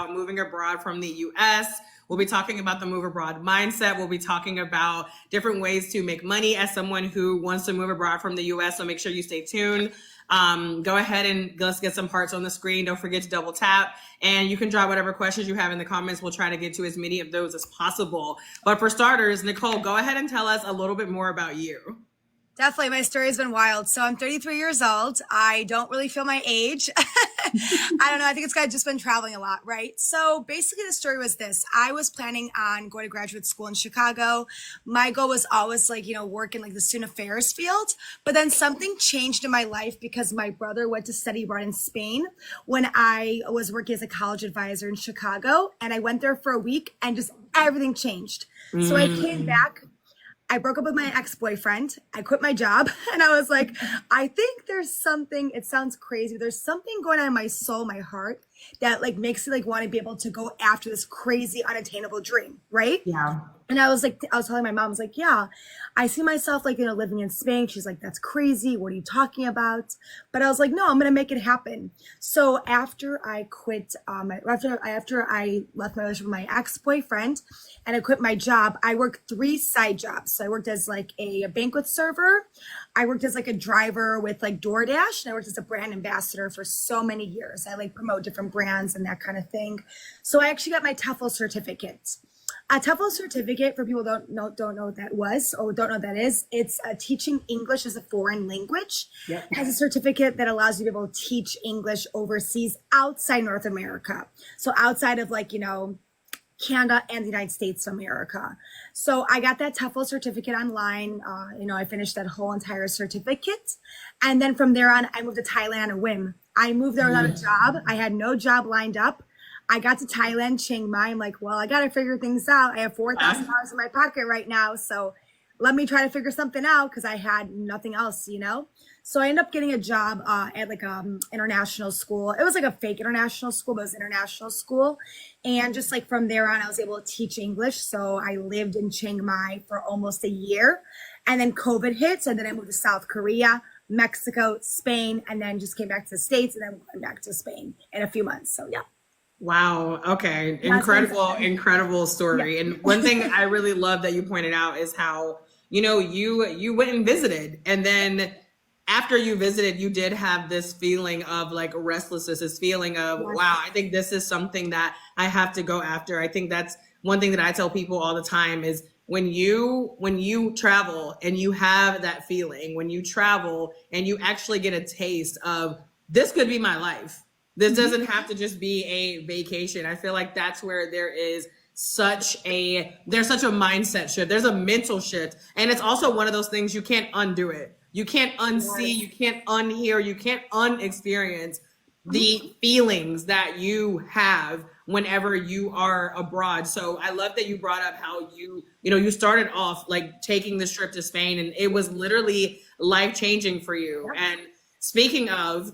moving abroad from the US. We'll be talking about the move abroad mindset. We'll be talking about different ways to make money as someone who wants to move abroad from the US. So make sure you stay tuned. Go ahead and let's get some hearts on the screen. Don't forget to double tap, and you can drop whatever questions you have in the comments. We'll try to get to as many of those as possible. But for starters, Nicole, go ahead and tell us a little bit more about you. Definitely. My story has been wild. So I'm 33 years old. I don't really feel my age. I don't know. I think it's because I've just been traveling a lot, right? So basically the story was this. I was planning on going to graduate school in Chicago. My goal was always work in the student affairs field. But then something changed in my life because my brother went to study abroad in Spain when I was working as a college advisor in Chicago. And I went there for a week and just everything changed. So I came back. I broke up with my ex-boyfriend. I quit my job and I was like, I think there's something, it sounds crazy, but there's something going on in my soul, my heart that makes me want to be able to go after this crazy unattainable dream. Right. Yeah. And I was telling my mom, I was like, yeah, I see myself living in Spain. She's like, that's crazy. What are you talking about? But I was like, no, I'm going to make it happen. So after I quit, after I left my relationship with my ex-boyfriend and I quit my job, I worked 3 side jobs. So I worked as a banquet server. I worked as a driver with DoorDash, and I worked as a brand ambassador for so many years. I promote different brands and that kind of thing. So I actually got my TEFL certificate. A TEFL certificate, for people who don't know what that was or don't know what that is, it's teaching English as a foreign language. Yep. It has a certificate that allows you to be able to teach English overseas outside North America. So outside of Canada and the United States of America. So I got that TEFL certificate online. I finished that whole entire certificate. And then from there on, I moved to Thailand on a whim. I moved there without a job. I had no job lined up. I got to Thailand, Chiang Mai. I'm like, well, I got to figure things out. I have $4,000 in my pocket right now. So let me try to figure something out because I had nothing else, So I ended up getting a job at international school. It was a fake international school, but it was international school. And just from there on, I was able to teach English. So I lived in Chiang Mai for almost a year. And then COVID hit. So then I moved to South Korea, Mexico, Spain, and then just came back to the States and then went back to Spain in a few months. So yeah. Wow. Okay. Incredible story. Yeah. And one thing I really love that you pointed out is how, you went and visited, and then after you visited, you did have this feeling of restlessness, this feeling of, wow, I think this is something that I have to go after. I think that's one thing that I tell people all the time is when you travel and you have that feeling, when you travel and you actually get a taste of this could be my life. This doesn't have to just be a vacation. I feel like that's where there's such a mindset shift. There's a mental shift. And it's also one of those things you can't undo it. You can't unsee, you can't unhear, you can't unexperience the feelings that you have whenever you are abroad. So I love that you brought up how you started off taking this trip to Spain, and it was literally life-changing for you. And speaking of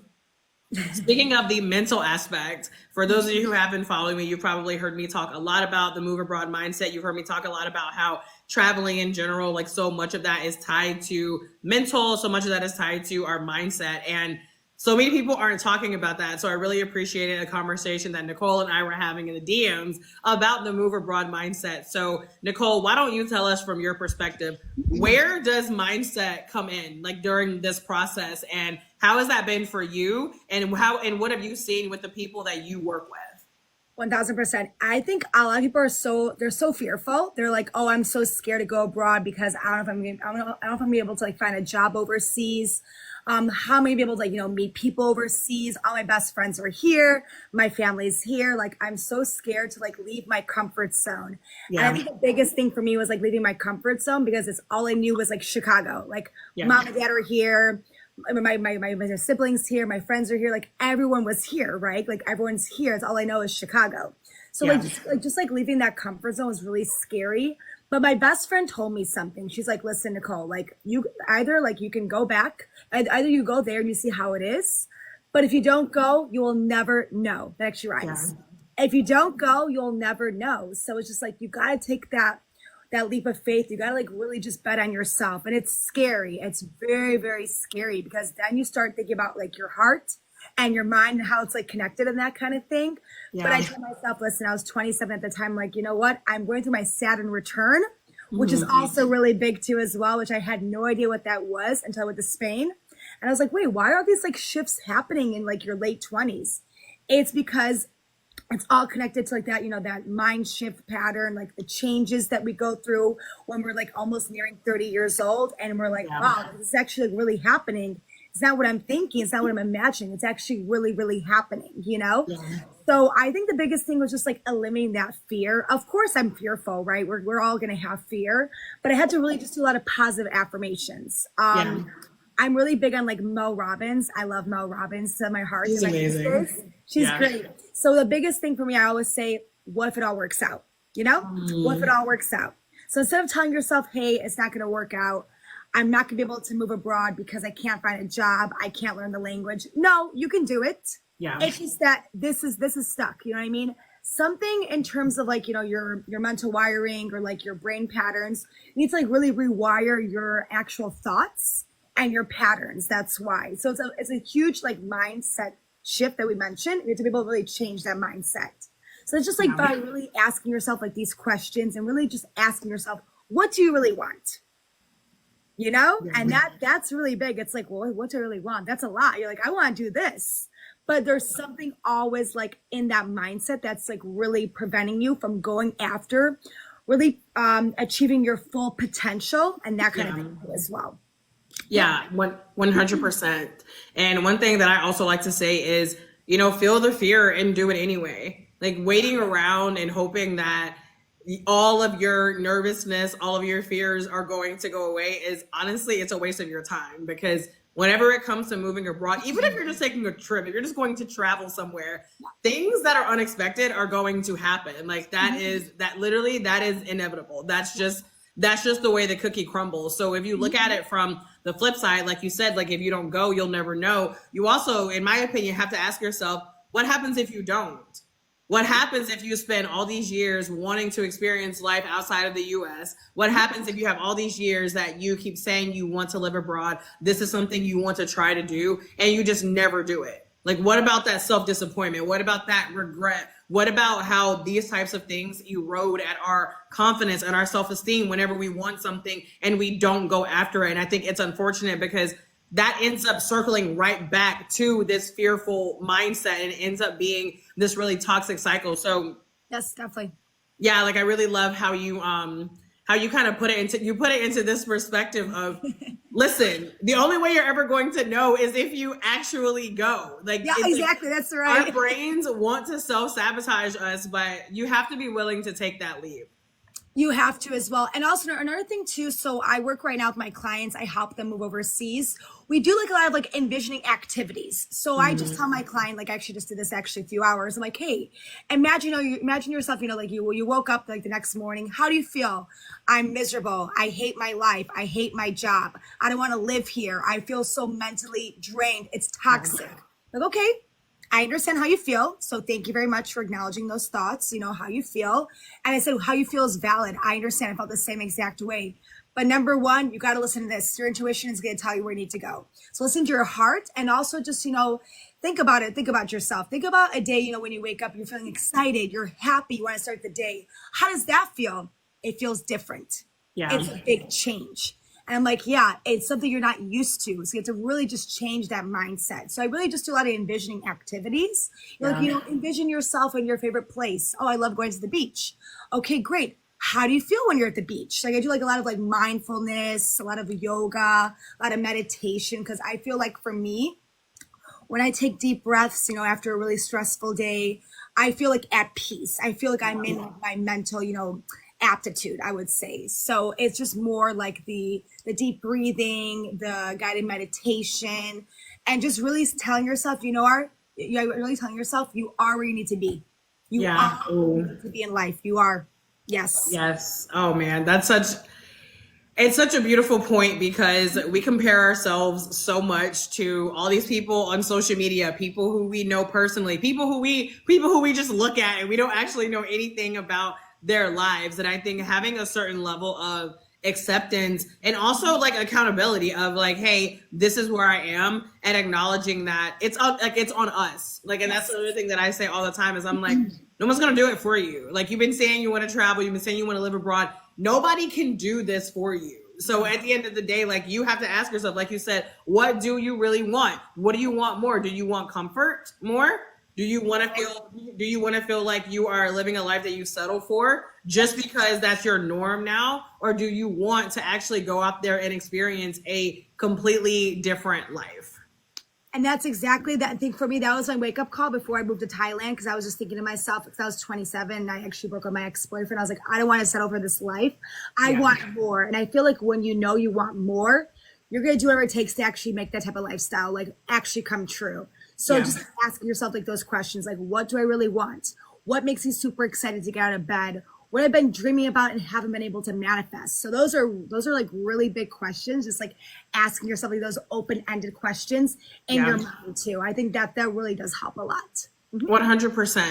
the mental aspect, for those of you who have been following me, you've probably heard me talk a lot about the move abroad mindset. You've heard me talk a lot about how traveling in general, so much of that is tied to mental, so much of that is tied to our mindset. And so many people aren't talking about that. So I really appreciated a conversation that Nicole and I were having in the DMs about the move abroad mindset. So Nicole, why don't you tell us from your perspective, where does mindset come in during this process, and how has that been for you, and what have you seen with the people that you work with? 1000%. I think a lot of people they're so fearful. They're like, oh, I'm so scared to go abroad because I don't know if I'm gonna be able to find a job overseas. How am I gonna be able to meet people overseas? All my best friends are here. My family's here. I'm so scared to leave my comfort zone. Yeah. And I think the biggest thing for me was leaving my comfort zone because it's all I knew was Chicago. Mom and dad are here. My siblings here, my friends are here, everyone was here, right? Everyone's here. It's all I know is Chicago. So just leaving that comfort zone was really scary. But my best friend told me something. She's like, listen, Nicole, you either you can go back, either you go there and you see how it is. But if you don't go, you will never know. That actually rhymes. Yeah. If you don't go, you'll never know. So it's just you got to take that leap of faith. You got to really just bet on yourself. And it's scary. It's very, very scary because then you start thinking about your heart and your mind and how it's like connected and that kind of thing. But Yeah. I told myself, listen, I was 27 at the time, like, you know what? I'm going through my Saturn return, which is also really big too as well, which I had no idea what that was until I went to Spain. And I was like, wait, why are these like shifts happening in like your late 20s? It's because it's all connected to like that, you know, that mind shift pattern, like the changes that we go through when we're like almost nearing 30 years old. And we're like, wow, this is actually like really happening. It's not what I'm thinking. It's not what I'm imagining. It's actually really, really happening, you know? Yeah. So I think the biggest thing was just like eliminating that fear. Of course, I'm fearful, right? We're all going to have fear, but I had to really just do a lot of positive affirmations. I'm really big on like Mel Robbins. I love Mel Robbins to my heart. She's and my amazing. sisters. She's great. So the biggest thing for me, I always say, what if it all works out? You know, what if it all works out? So instead of telling yourself, hey, it's not going to work out, I'm not going to be able to move abroad because I can't find a job, I can't learn the language. No, you can do it. Yeah. It's just that this is stuck. You know what I mean? Something in terms of like, you know, your mental wiring or like your brain patterns, you need to like really rewire your actual thoughts and your patterns. That's why. So it's a huge like mindset shift that we mentioned. You have to be able to really change that mindset. So it's just like by really asking yourself like these questions and really just asking yourself, what do you really want? You know? And that's really big. It's like, well, what do I really want? That's a lot. You're like, I want to do this. But there's something always like in that mindset that's like really preventing you from going after really achieving your full potential and that kind of thing as well. Yeah, 100%. And one thing that I also like to say is, you know, feel the fear and do it anyway. Like waiting around and hoping that all of your nervousness, all of your fears are going to go away is honestly, it's a waste of your time, because whenever it comes to moving abroad, even if you're just taking a trip, if you're just going to travel somewhere, things that are unexpected are going to happen. Like that is inevitable. That's just the way the cookie crumbles. So if you look at it from the flip side, like you said, like if you don't go, you'll never know. You also, in my opinion, have to ask yourself, what happens if you don't? What happens if you spend all these years wanting to experience life outside of the US? What happens if you have all these years that you keep saying you want to live abroad? This is something you want to try to do, and you just never do it. Like, what about that self-disappointment? What about that regret? What about how these types of things erode at our confidence and our self-esteem whenever we want something and we don't go after it? And I think it's unfortunate because that ends up circling right back to this fearful mindset and it ends up being this really toxic cycle. So yes, definitely. Yeah, like I really love how you kind of put it into this perspective of listen, the only way you're ever going to know is if you actually go. Like yeah, exactly. Like, that's right. Our brains want to self-sabotage us, but you have to be willing to take that leap. You have to as well. And also another thing too, so I work right now with my clients. I help them move overseas. We do like a lot of like envisioning activities. So I just tell my client, like I actually just did this actually a few hours. I'm like, hey, imagine yourself, like you woke up like the next morning. How do you feel? I'm miserable. I hate my life. I hate my job. I don't want to live here. I feel so mentally drained. It's toxic. Like, okay, I understand how you feel. So thank you very much for acknowledging those thoughts, how you feel. And I said, how you feel is valid. I understand. I felt the same exact way. But number one, you got to listen to this. Your intuition is going to tell you where you need to go. So listen to your heart and also just, think about it. Think about yourself. Think about a day, when you wake up, you're feeling excited, you're happy, you want to start the day. How does that feel? It feels different. Yeah. It's a big change. And I'm like, yeah, it's something you're not used to. So you have to really just change that mindset. So I really just do a lot of envisioning activities. Envision yourself in your favorite place. Oh, I love going to the beach. Okay, great. How do you feel when you're at the beach? Like I do like a lot of like mindfulness, a lot of yoga, a lot of meditation. Cause I feel like for me, when I take deep breaths, after a really stressful day, I feel like at peace. I feel like I'm in my mental, aptitude, I would say. So it's just more like the deep breathing, the guided meditation, and just really telling yourself, really telling yourself you are where you need to be. You are where you need to be in life. You are. Yes. Yes. Oh man, it's such a beautiful point because we compare ourselves so much to all these people on social media, people who we know personally, people who we just look at and we don't actually know anything about their lives. And I think having a certain level of acceptance and also like accountability of like, hey, this is where I am, and acknowledging that it's on us. Like, and that's the other thing that I say all the time is I'm like, no one's gonna do it for you. Like, you've been saying you want to travel, you've been saying you want to live abroad. Nobody can do this for you. So at the end of the day, like, you have to ask yourself, like you said, what do you really want? What do you want more? Do you want comfort more? Do you want to feel like you are living a life that you settle for just because that's your norm now? Or do you want to actually go out there and experience a completely different life? And that's exactly that. I think for me, that was my wake up call before I moved to Thailand, because I was just thinking to myself, because I was 27 and I actually broke up with my ex-boyfriend. I was like, I don't want to settle for this life. I want more. And I feel like when you know you want more, you're going to do whatever it takes to actually make that type of lifestyle, like, actually come true. So just asking yourself like those questions, like, what do I really want? What makes me super excited to get out of bed? What I've been dreaming about and haven't been able to manifest. So those are like really big questions. Just like asking yourself like those open-ended questions in your mind too. I think that really does help a lot. 100%.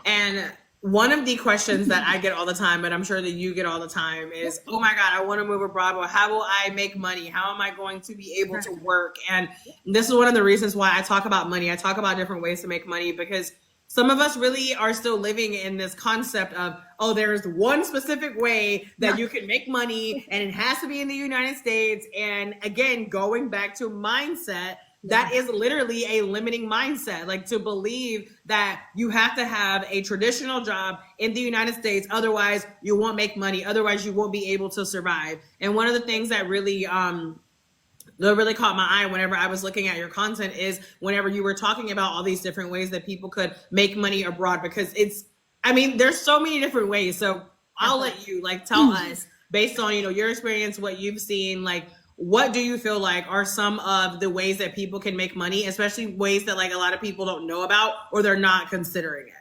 And one of the questions that I get all the time, but I'm sure that you get all the time, is, oh my God, I want to move abroad, but how will I make money? How am I going to be able to work? And this is one of the reasons why I talk about money. I talk about different ways to make money, because some of us really are still living in this concept of, oh, there's one specific way that you can make money and it has to be in the United States. And again, going back to mindset, that is literally a limiting mindset. Like, to believe that you have to have a traditional job in the United States, otherwise you won't make money, otherwise you won't be able to survive. And one of the things that really caught my eye whenever I was looking at your content is whenever you were talking about all these different ways that people could make money abroad, because there's so many different ways. So I'll let you like tell us, based on, your experience, what you've seen, like, what do you feel like are some of the ways that people can make money, especially ways that like a lot of people don't know about or they're not considering it?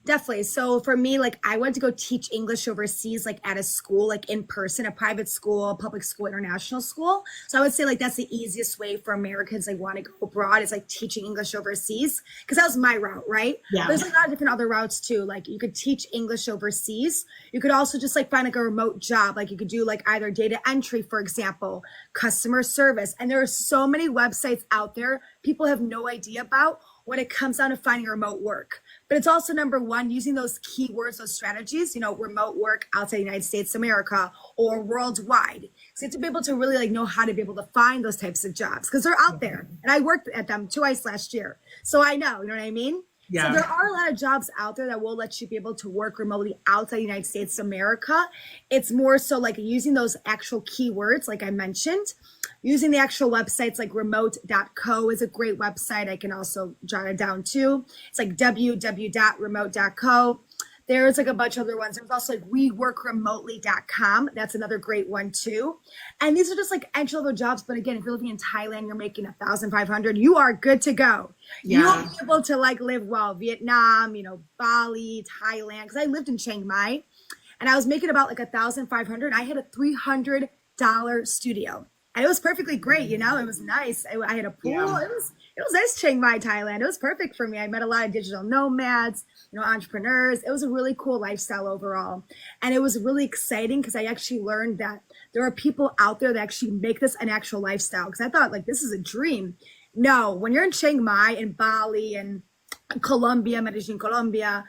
Definitely. So for me, like, I went to go teach English overseas, like at a school, like in person, a private school, public school, international school. So I would say like that's the easiest way for Americans like want to go abroad, is like teaching English overseas, because that was my route, right? Yeah. There's a lot of different other routes too. Like, you could teach English overseas. You could also just like find like a remote job. Like, you could do like either data entry, for example, customer service. And there are so many websites out there people have no idea about when it comes down to finding remote work. But it's also, number one, using those keywords, those strategies, remote work outside the United States, America, or worldwide. So you have to be able to really like know how to be able to find those types of jobs, because they're out there. And I worked at them twice last year. So I know, you know what I mean? Yeah. So there are a lot of jobs out there that will let you be able to work remotely outside the United States, America. It's more so like using those actual keywords, like I mentioned, using the actual websites, like remote.co is a great website. I can also jot it down too. It's like www.remote.co. There's like a bunch of other ones. There's also like weworkremotely.com. That's another great one too. And these are just like entry level jobs. But again, if you're living in Thailand, you're making 1,500, you are good to go. Yeah. You'll be able to like live well. Vietnam, Bali, Thailand. Because I lived in Chiang Mai and I was making about like 1,500. I had a $300 studio. And it was perfectly great, it was nice. I had a pool. Yeah. It was nice, Chiang Mai, Thailand. It was perfect for me. I met a lot of digital nomads, entrepreneurs. It was a really cool lifestyle overall. And it was really exciting because I actually learned that there are people out there that actually make this an actual lifestyle. Because I thought like, this is a dream. No, when you're in Chiang Mai and Bali and Colombia, Medellin, Colombia,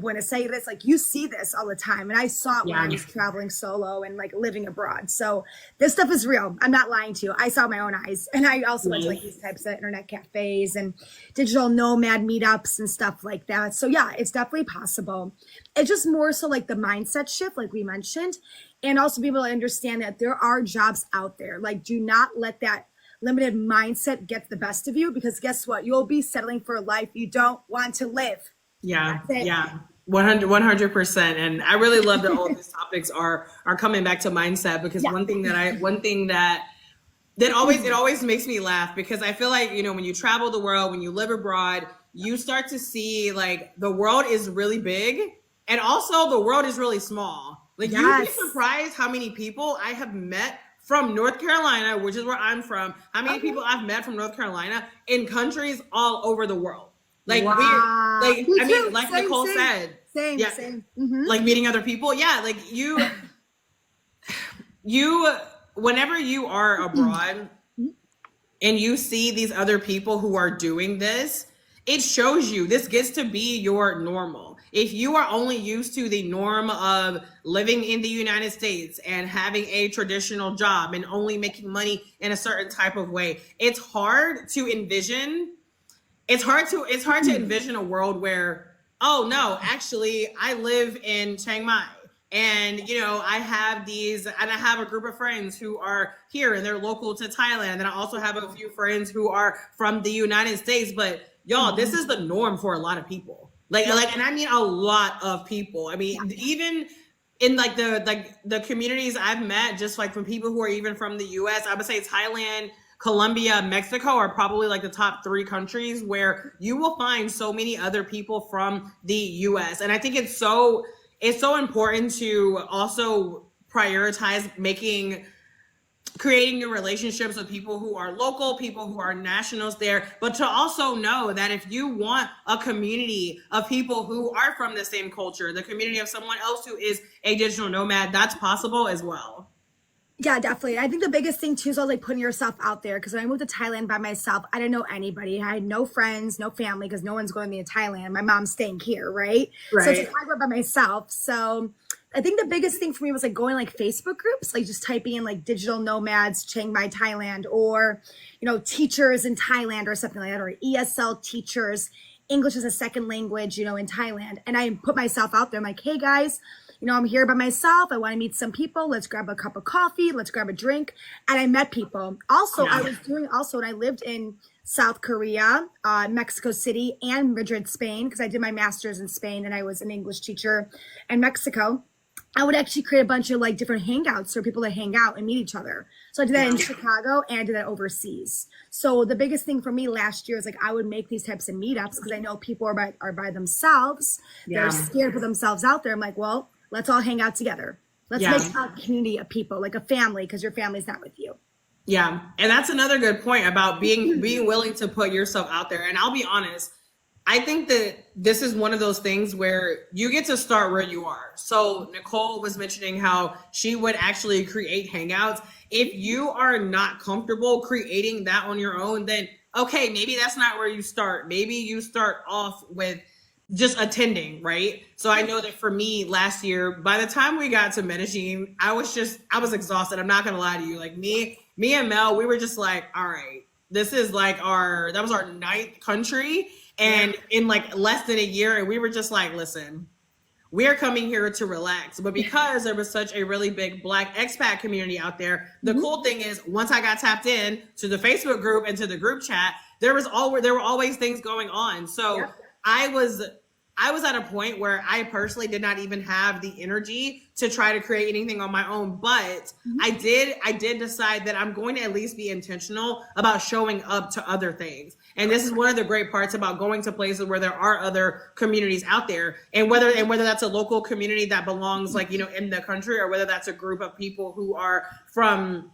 Buenos Aires, like you see this all the time. And I saw it when I was traveling solo and like living abroad. So this stuff is real. I'm not lying to you. I saw my own eyes. And I also went to like these types of internet cafes and digital nomad meetups and stuff like that. So yeah, it's definitely possible. It's just more so like the mindset shift, like we mentioned, and also be able to understand that there are jobs out there. Like, do not let that limited mindset get the best of you, because guess what? You'll be settling for a life you don't want to live. Yeah. 100%. And I really love that all of these topics are coming back to mindset, because one thing that always makes me laugh, because I feel like, when you travel the world, when you live abroad, you start to see like the world is really big and also the world is really small. Like you'd be surprised how many people I have met from North Carolina, which is where I'm from, how many people I've met from North Carolina in countries all over the world. Like like Nicole said, same. Like meeting other people. Yeah, like you, whenever you are abroad and you see these other people who are doing this, it shows you this gets to be your normal. If you are only used to the norm of living in the United States and having a traditional job and only making money in a certain type of way, it's hard to envision a world where, oh no, actually I live in Chiang Mai, and I have a group of friends who are here and they're local to Thailand, and I also have a few friends who are from the United States. But y'all, this is the norm for a lot of people. And I mean a lot of people. I mean, even in the communities I've met, just like from people who are even from the US, I would say Thailand, Colombia, Mexico are probably like the top 3 countries where you will find so many other people from the US. And I think it's so important to also prioritize creating new relationships with people who are local, people who are nationals there, but to also know that if you want a community of people who are from the same culture, the community of someone else who is a digital nomad, that's possible as well. Yeah, definitely. I think the biggest thing too is like putting yourself out there. Because when I moved to Thailand by myself, I didn't know anybody. I had no friends, no family, because no one's going to me to Thailand. My mom's staying here, right? So it's Right. like I grew up by myself. So I think the biggest thing for me was like going like Facebook groups, like just typing in like digital nomads, Chiang Mai, Thailand, or teachers in Thailand or something like that, or ESL teachers, English as a second language, in Thailand. And I put myself out there. I'm like, hey guys, I'm here by myself. I want to meet some people. Let's grab a cup of coffee. Let's grab a drink. And I met people. Also, Yeah. when I lived in South Korea, Mexico City, and Madrid, Spain, because I did my master's in Spain and I was an English teacher in Mexico. I would actually create a bunch of like different hangouts for people to hang out and meet each other. So I did that in Chicago and I did that overseas. So the biggest thing for me last year is like I would make these types of meetups because I know people are by themselves. Yeah. They're scared to put themselves out there. I'm like, well, let's all hang out together. Let's Yeah. make a community of people, like a family, because your family's not with you. Yeah. And that's another good point about being willing to put yourself out there. And I'll be honest, I think that this is one of those things where you get to start where you are. So Nicole was mentioning how she would actually create hangouts. If you are not comfortable creating that on your own, then okay, maybe that's not where you start. Maybe you start off with just attending, right? So I know that for me last year, by the time we got to Medellin, I was exhausted. I'm not gonna lie to you. Like me and Mel, we were just like, all right, this is like that was our 9th country. And in like less than a year, and we were just like, listen, we're coming here to relax. But because there was such a really big Black expat community out there, the cool thing is once I got tapped in to the Facebook group and to the group chat, there were always things going on. So I was at a point where I personally did not even have the energy to try to create anything on my own, but I did decide that I'm going to at least be intentional about showing up to other things. And this is one of the great parts about going to places where there are other communities out there, and whether that's a local community that belongs in the country, or whether that's a group of people who are from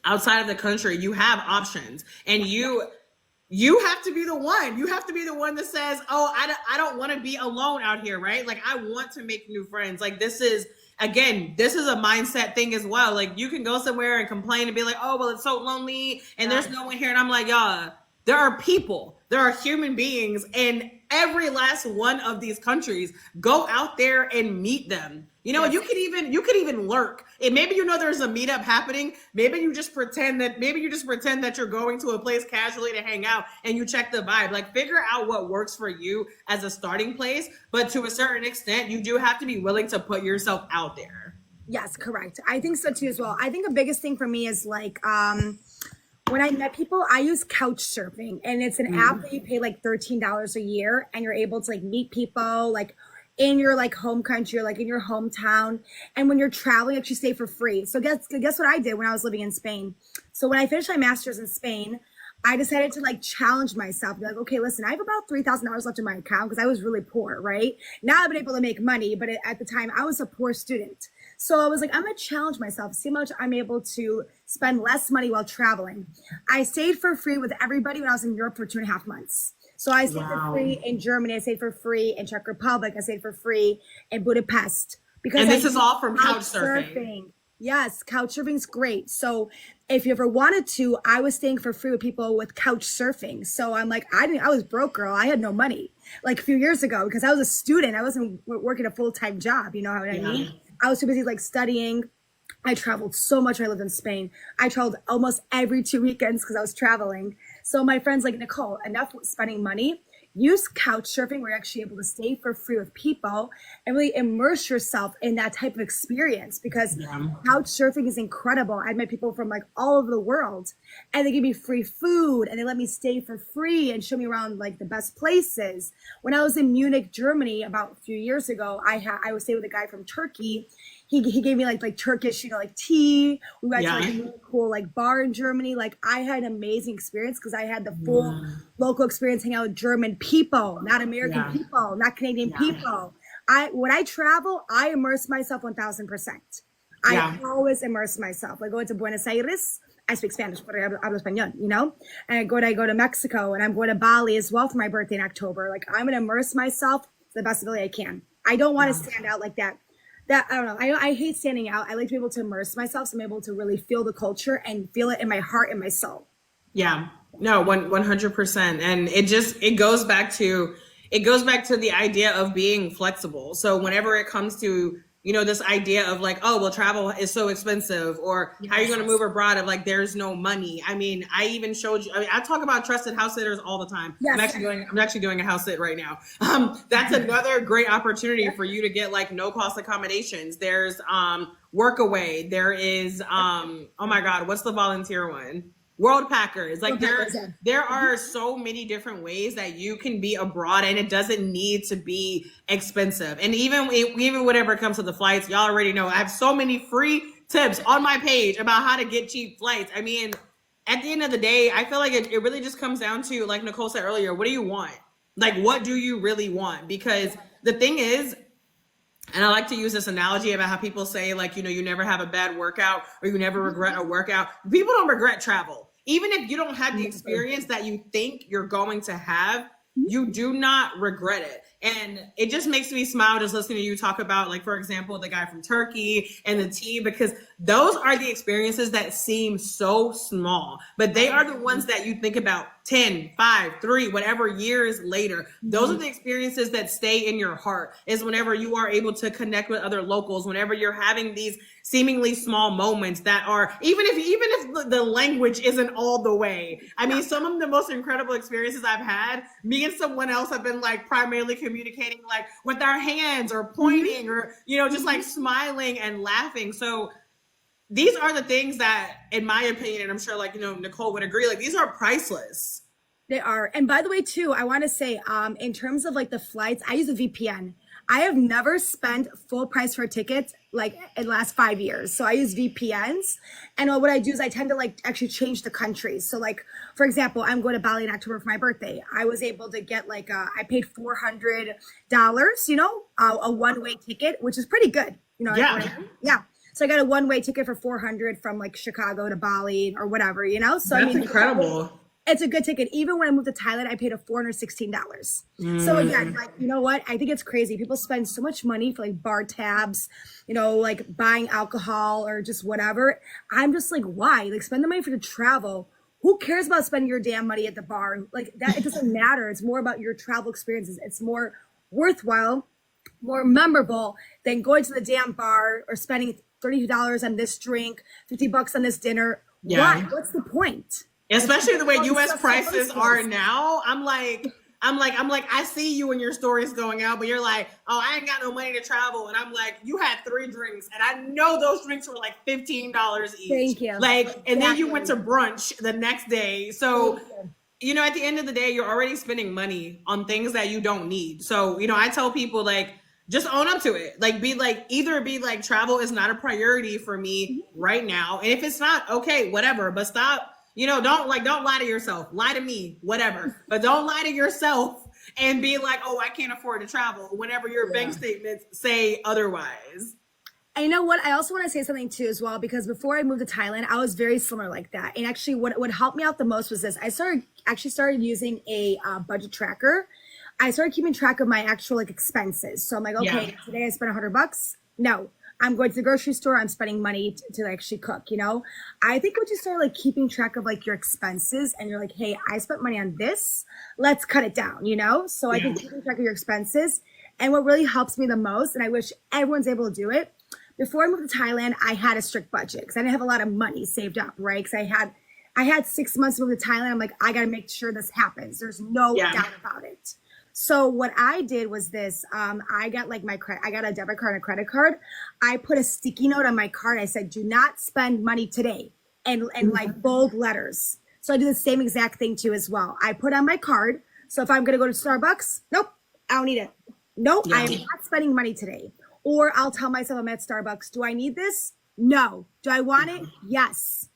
outside of the country, you have options. And you have to be the one. You have to be the one that says, oh, I don't want to be alone out here, right? Like, I want to make new friends. Like, this is a mindset thing as well. Like, you can go somewhere and complain and be like, oh, well, it's so lonely and there's no one here. And I'm like, y'all, there are people, there are human beings in every last one of these countries. Go out there and meet them. You could even lurk. And maybe there's a meetup happening. Maybe you just pretend that you're going to a place casually to hang out and you check the vibe. Like, figure out what works for you as a starting place. But to a certain extent, you do have to be willing to put yourself out there. Yes, correct. I think so too as well. I think the biggest thing for me is like when I met people, I use couch surfing, and it's an app that you pay like $13 a year, and you're able to like meet people like in your like home country or like in your hometown. And when you're traveling, you actually stay for free. So guess what I did when I was living in Spain? So when I finished my master's in Spain, I decided to like challenge myself. Be like, okay, listen, I have about $3,000 left in my account because I was really poor, right? Now I've been able to make money, but at the time I was a poor student. So I was like, I'm gonna challenge myself, see how much I'm able to spend less money while traveling. I stayed for free with everybody when I was in Europe for 2.5 months. So I stayed for free in Germany, I stayed for free in Czech Republic, I stayed for free in Budapest. And this is all from couch surfing. Yes, couch surfing's great. So if you ever wanted to, I was staying for free with people with couch surfing. So I'm like, I was broke, girl. I had no money like a few years ago because I was a student. I wasn't working a full-time job. You know what I Yeah. mean? I was too busy like studying. I traveled so much when I lived in Spain. I traveled almost every 2 weekends because I was traveling. So my friends like, Nicole, enough with spending money. Use couch surfing where you're actually able to stay for free with people and really immerse yourself in that type of experience because Yeah. couch surfing is incredible. I met people from like all over the world and they give me free food and they let me stay for free and show me around like the best places. When I was in Munich, Germany about a few years ago, I was staying with a guy from Turkey. He gave me like Turkish, like tea. We went to like a Yeah. really cool like bar in Germany. Like I had an amazing experience because I had the full Mm. local experience hanging out with German people, not American Yeah. people, not Canadian Yeah. people. When I travel, I immerse myself 1000%. I Yeah. always immerse myself. I go to Buenos Aires, I speak Spanish, but I hablo español, And I go to Mexico and I'm going to Bali as well for my birthday in October. Like I'm gonna immerse myself to the best ability I can. I don't want to stand out like that. I don't know. I hate standing out. I like to be able to immerse myself so I'm able to really feel the culture and feel it in my heart and my soul. Yeah. No, 100%. And it goes back to the idea of being flexible. So whenever it comes to, this idea of like, oh, well, travel is so expensive, or how are you going to move abroad of like, there's no money. I mean, I even showed you, I talk about trusted house sitters all the time. Yes. I'm actually doing a house sit right now. That's another great opportunity for you to get like no cost accommodations. There's, Workaway. There is, oh my God, what's the volunteer one? World Packers. Like there are so many different ways that you can be abroad, and it doesn't need to be expensive. And even whenever it comes to the flights, y'all already know I have so many free tips on my page about how to get cheap flights. I mean, at the end of the day, I feel like it really just comes down to, like Nicole said earlier, what do you want? Like, what do you really want? Because the thing is, and I like to use this analogy about how people say, like, you never have a bad workout or you never regret a workout. People don't regret travel. Even if you don't have the experience that you think you're going to have, you do not regret it. And it just makes me smile just listening to you talk about, like, for example, the guy from Turkey and the tea, because those are the experiences that seem so small, but they are the ones that you think about 10, 5, 3, whatever years later. Those are the experiences that stay in your heart, is whenever you are able to connect with other locals, whenever you're having these seemingly small moments that are, even if the language isn't all the way. I mean, some of the most incredible experiences I've had, me and someone else have been like primarily communicating like with our hands or pointing or, just like smiling and laughing. So these are the things that, in my opinion, and I'm sure like, Nicole would agree, like these are priceless. They are. And by the way, too, I want to say, in terms of like the flights, I use a VPN. I have never spent full price for tickets like in the last 5 years. So I use VPNs. And what I do is I tend to like actually change the countries. So like, for example, I'm going to Bali in October for my birthday. I was able to get like, I paid $400, a one-way ticket, which is pretty good. Yeah. Yeah. So I got a one-way ticket for $400 from like Chicago to Bali or whatever, So That's incredible. It's a good ticket. Even when I moved to Thailand, I paid a $416. So again, like, you know what? I think it's crazy. People spend so much money for like bar tabs, like buying alcohol or just whatever. I'm just like, why? Like spend the money for the travel. Who cares about spending your damn money at the bar? Like that, it doesn't matter. It's more about your travel experiences. It's more worthwhile, more memorable than going to the damn bar or spending $32 on this drink, $50 on this dinner. Yeah. Why? What's the point? Especially the way US prices are now. I'm like, I see you in your stories going out, but you're like, oh, I ain't got no money to travel. And I'm like, you had 3 drinks. And I know those drinks were like $15 each. Thank you. Like, and then you went to brunch the next day. So, at the end of the day, you're already spending money on things that you don't need. So, I tell people like, just own up to it. Like either be like, travel is not a priority for me right now. And if it's not, okay, whatever, but stop. Don't lie to yourself. Lie to me, whatever. But don't lie to yourself and be like, oh, I can't afford to travel whenever your bank statements say otherwise. And you know what? I also want to say something too as well, because before I moved to Thailand, I was very similar like that. And actually what helped me out the most was this. I started using a budget tracker. I started keeping track of my actual like expenses. So I'm like, okay, today I spent $100. No, I'm going to the grocery store, I'm spending money to actually cook, you know? I think once you start like keeping track of like your expenses and you're like, hey, I spent money on this, let's cut it down, you know? So I think keeping track of your expenses, and what really helps me the most, and I wish everyone's able to do it, before I moved to Thailand, I had a strict budget because I didn't have a lot of money saved up, right? Because I had 6 months to move to Thailand. I'm like, I got to make sure this happens. There's no doubt about it. So what I did was this. I got like I got a debit card and a credit card. I put a sticky note on my card. I said, do not spend money today, and like bold letters. So I do the same exact thing too as well. I put on my card. So if I'm going to go to Starbucks, nope, I don't need it. Nope, I am not spending money today. Or I'll tell myself I'm at Starbucks. Do I need this? No. Do I want it? Yes.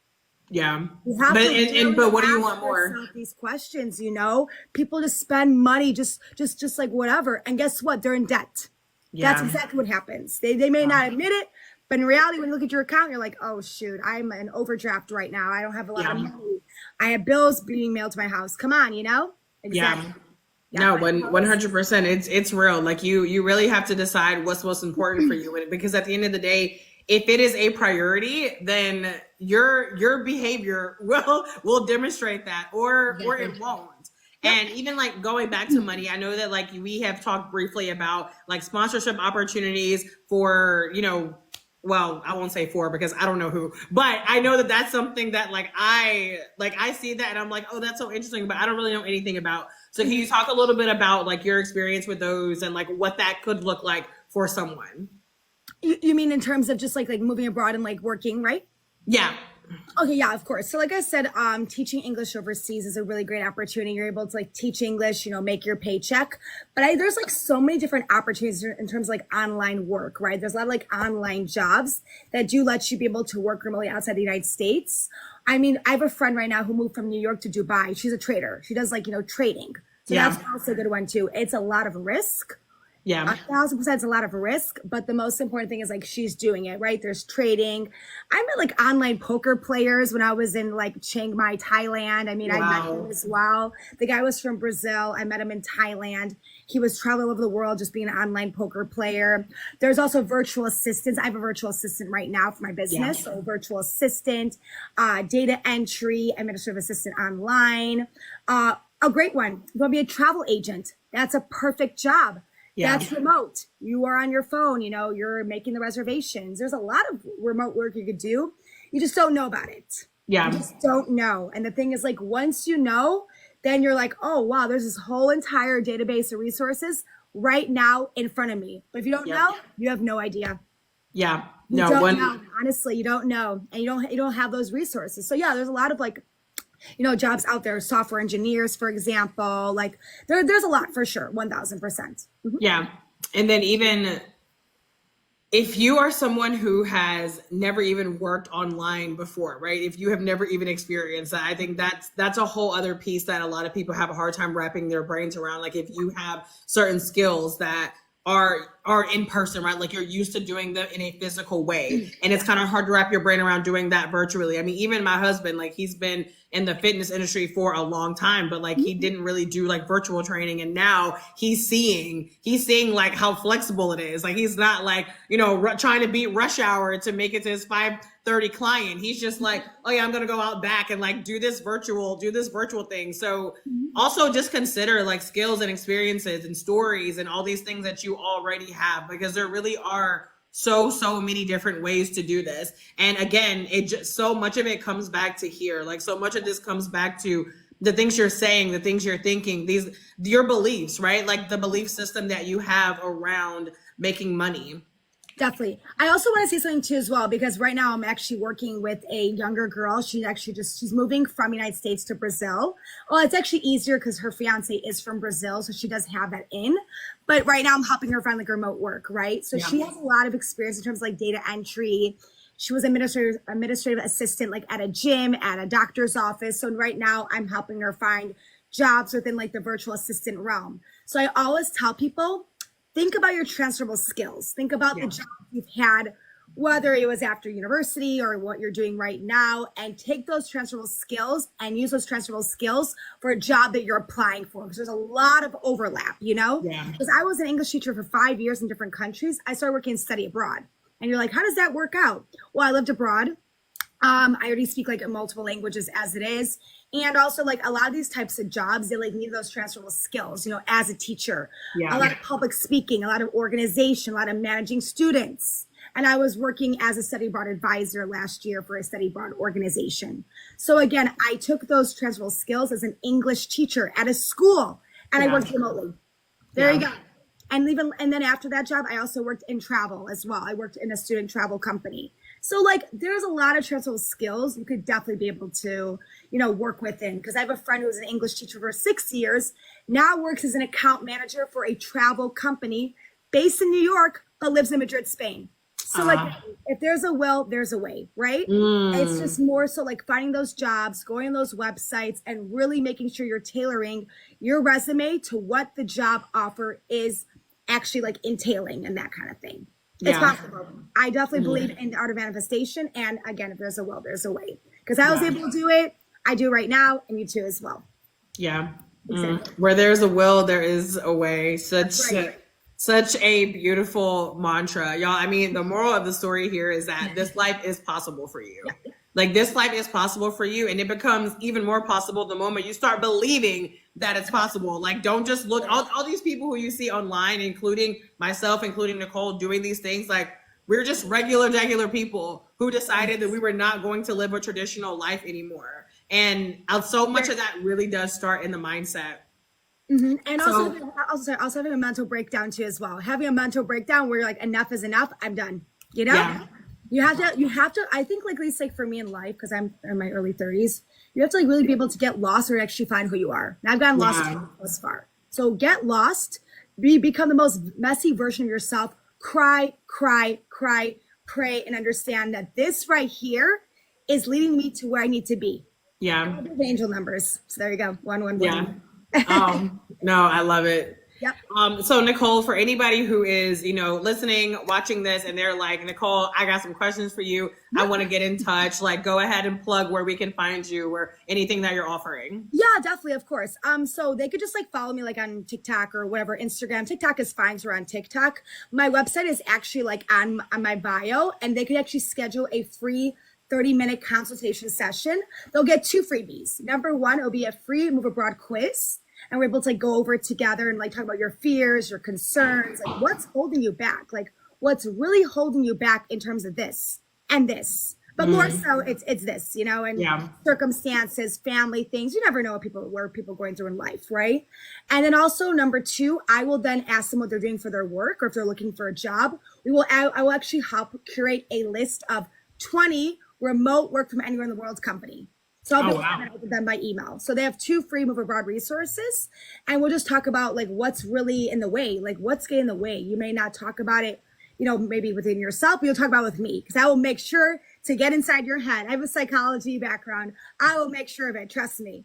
Yeah. But what do you want more? These questions, you know, people just spend money just like whatever. And guess what? They're in debt. Yeah. That's exactly what happens. They may not admit it, but in reality, when you look at your account, you're like, oh shoot, I'm an overdraft right now. I don't have a lot of money. I have bills being mailed to my house. Come on, you know? Exactly. No, 100%. It's real. Like you really have to decide what's most important for you. Because at the end of the day, if it is a priority, then your behavior will demonstrate that, or it won't. And even like going back to money, I know that like we have talked briefly about like sponsorship opportunities for, you know, well, I won't say for because I don't know who, but I know that that's something that I see that and I'm like, oh, that's so interesting, but I don't really know anything about. So can you talk a little bit about like your experience with those and like what that could look like for someone? You mean in terms of just like moving abroad and like working, right? Yeah. Okay, yeah, of course. So like I said, teaching English overseas is a really great opportunity. You're able to like teach English, you know, make your paycheck. But there's like so many different opportunities in terms of like online work, right? There's a lot of like online jobs that do let you be able to work remotely outside the United States. I mean, I have a friend right now who moved from New York to Dubai. She's a trader. She does like, you know, trading. So that's also a good one too. It's a lot of risk. Yeah. 1,000% is a lot of risk, but the most important thing is like she's doing it, right? There's trading. I met like online poker players when I was in like Chiang Mai, Thailand. I mean, I met him as well. The guy was from Brazil. I met him in Thailand. He was traveling all over the world just being an online poker player. There's also virtual assistants. I have a virtual assistant right now for my business. So virtual assistant, data entry, administrative assistant online. A great one. You want to be a travel agent. That's a perfect job. Yeah. That's remote. You are on your phone, you know, you're making the reservations. There's a lot of remote work you could do. You just don't know about it. Yeah. You just don't know. And the thing is like, once you know, then you're like, oh, wow, there's this whole entire database of resources right now in front of me. But if you don't know, you have no idea. Yeah. You don't know. Honestly, you don't know. And you don't have those resources. So yeah, there's a lot of like, you know, jobs out there, software engineers, for example, like there's a lot for sure. 1,000%. Mm-hmm. Yeah. And then even if you are someone who has never even worked online before, right? If you have never even experienced that, I think that's a whole other piece that a lot of people have a hard time wrapping their brains around. Like if you have certain skills that are in person, right? Like you're used to doing them in a physical way. And it's kind of hard to wrap your brain around doing that virtually. I mean, even my husband, like he's been in the fitness industry for a long time, but like he didn't really do like virtual training. And now he's seeing like how flexible it is. Like he's not like, you know, trying to beat rush hour to make it to his 5:30 client. He's just like, oh yeah, I'm going to go out back and like do this virtual thing. So also just consider like skills and experiences and stories and all these things that you already have, because there really are so many different ways to do this. And again, so much of it comes back to here. Like so much of this comes back to the things you're saying, the things you're thinking, your beliefs, right? Like the belief system that you have around making money. Definitely. I also want to say something too as well, because right now I'm actually working with a younger girl. She's moving from the United States to Brazil. Well, it's actually easier because her fiance is from Brazil, so she does have that in. But right now I'm helping her find like remote work, right? So she has a lot of experience in terms of like data entry. She was administrative assistant like at a gym, at a doctor's office. So right now I'm helping her find jobs within like the virtual assistant realm. So I always tell people, think about your transferable skills. Think about the jobs you've had, whether it was after university or what you're doing right now, and take those transferable skills and use those transferable skills for a job that you're applying for. Because there's a lot of overlap, you know? Because I was an English teacher for 5 years in different countries. I started working in study abroad. And you're like, how does that work out? Well, I lived abroad. I already speak like multiple languages as it is. And also like a lot of these types of jobs, they like need those transferable skills, you know, as a teacher, a lot of public speaking, a lot of organization, a lot of managing students. And I was working as a study abroad advisor last year for a study abroad organization. So again, I took those transferable skills as an English teacher at a school and I worked remotely. There you go. And then after that job, I also worked in travel as well. I worked in a student travel company. So like there's a lot of transferable skills you could definitely be able to, you know, work within. Because I have a friend who was an English teacher for 6 years, now works as an account manager for a travel company based in New York, but lives in Madrid, Spain. So like if there's a will, there's a way, right? It's just more so like finding those jobs, going on those websites and really making sure you're tailoring your resume to what the job offer is actually like entailing and that kind of thing. It's possible. I definitely believe in the art of manifestation. And again, if there's a will, there's a way. Because I was able to do it. I do right now. And you too as well. Yeah. Exactly. Where there's a will, there is a way. Such a beautiful mantra. Y'all, I mean, the moral of the story here is that this life is possible for you. Like this life is possible for you. And it becomes even more possible the moment you start believing that it's possible. Like, don't just look, all these people who you see online, including myself, including Nicole, doing these things, like we're just regular people who decided that we were not going to live a traditional life anymore. And so much of that really does start in the mindset. And also having a mental breakdown too as well. Having a mental breakdown where you're like, enough is enough. I'm done. You know, you have to, I think like at least like for me in life, because I'm in my early 30s, you have to like really be able to get lost or actually find who you are. And I've gotten lost thus far. So get lost, become the most messy version of yourself, cry, pray, and understand that this right here is leading me to where I need to be. Yeah. The angel numbers. So there you go. 111. No, I love it. Yep. So Nicole, for anybody who is, you know, listening, watching this, and they're like, Nicole, I got some questions for you. I want to get in touch. Like, go ahead and plug where we can find you or anything that you're offering. Yeah, definitely. Of course. So they could just like follow me like on TikTok or whatever, Instagram. TikTok is fine. So we're on TikTok. My website is actually like on my bio, and they could actually schedule a free 30-minute consultation session. They'll get 2 freebies. Number 1, it'll be a free Move Abroad quiz. And we're able to like go over it together and like talk about your fears, your concerns, like what's holding you back, like what's really holding you back in terms of this and this, but more so it's this, you know, and circumstances, family things. You never know where people are going through in life, right? And then also number 2, I will then ask them what they're doing for their work or if they're looking for a job. I will actually help curate a list of 20 remote work from anywhere in the world company. So I'll be sending with them by email. So they have 2 free Move Abroad resources, and we'll just talk about like what's really in the way, like what's getting in the way. You may not talk about it, you know, maybe within yourself, but you'll talk about it with me because I will make sure to get inside your head. I have a psychology background. I will make sure of it. Trust me.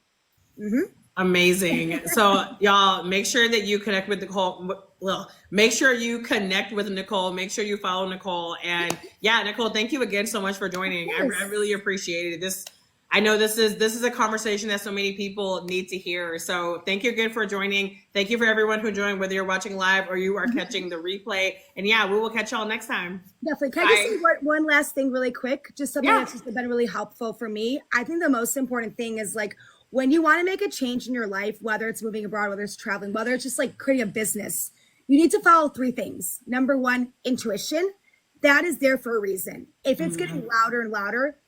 Amazing. So y'all make sure that you connect with Nicole. Well, make sure you connect with Nicole. Make sure you follow Nicole. And yeah, Nicole, thank you again so much for joining. I really appreciated it. I know this is a conversation that so many people need to hear. So thank you again for joining. Thank you for everyone who joined, whether you're watching live or you are catching the replay. And yeah, we will catch y'all next time. Definitely. Can I just say one last thing really quick? Just something that's just been really helpful for me. I think the most important thing is like when you want to make a change in your life, whether it's moving abroad, whether it's traveling, whether it's just like creating a business, you need to follow 3 things. Number 1, intuition. That is there for a reason. If it's getting louder and louder,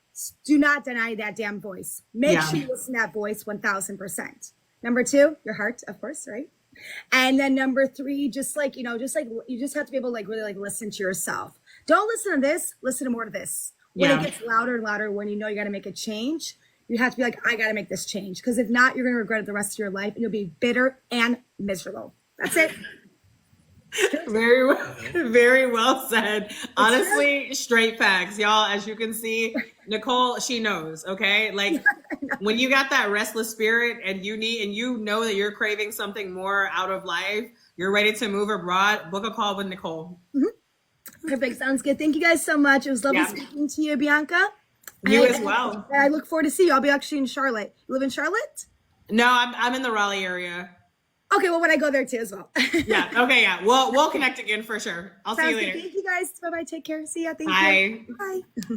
do not deny that damn voice. Make sure you listen to that voice 1000%. Number 2, your heart, of course, right? And then number 3, you just have to be able to like really like listen to yourself. Don't listen to this, listen to more to this. When it gets louder and louder, when you know you got to make a change, you have to be like, I got to make this change. Because if not, you're going to regret it the rest of your life and you'll be bitter and miserable. That's it. Very well said. Honestly, straight facts, y'all. As you can see, Nicole, she knows. Okay, like when you got that restless spirit and you know that you're craving something more out of life, you're ready to move abroad. Book a call with Nicole. Perfect. Sounds good. Thank you guys so much. It was lovely speaking to you, Bianca. You as well. I look forward to see you. I'll be actually in Charlotte. You live in Charlotte? No, I'm in the Raleigh area. Okay, well, when I go there too as well. Yeah. Okay. Yeah. We'll connect again for sure. I'll see you Sounds good. later. Thank you guys. Bye bye. Take care. See ya. Thank Bye. you. Bye.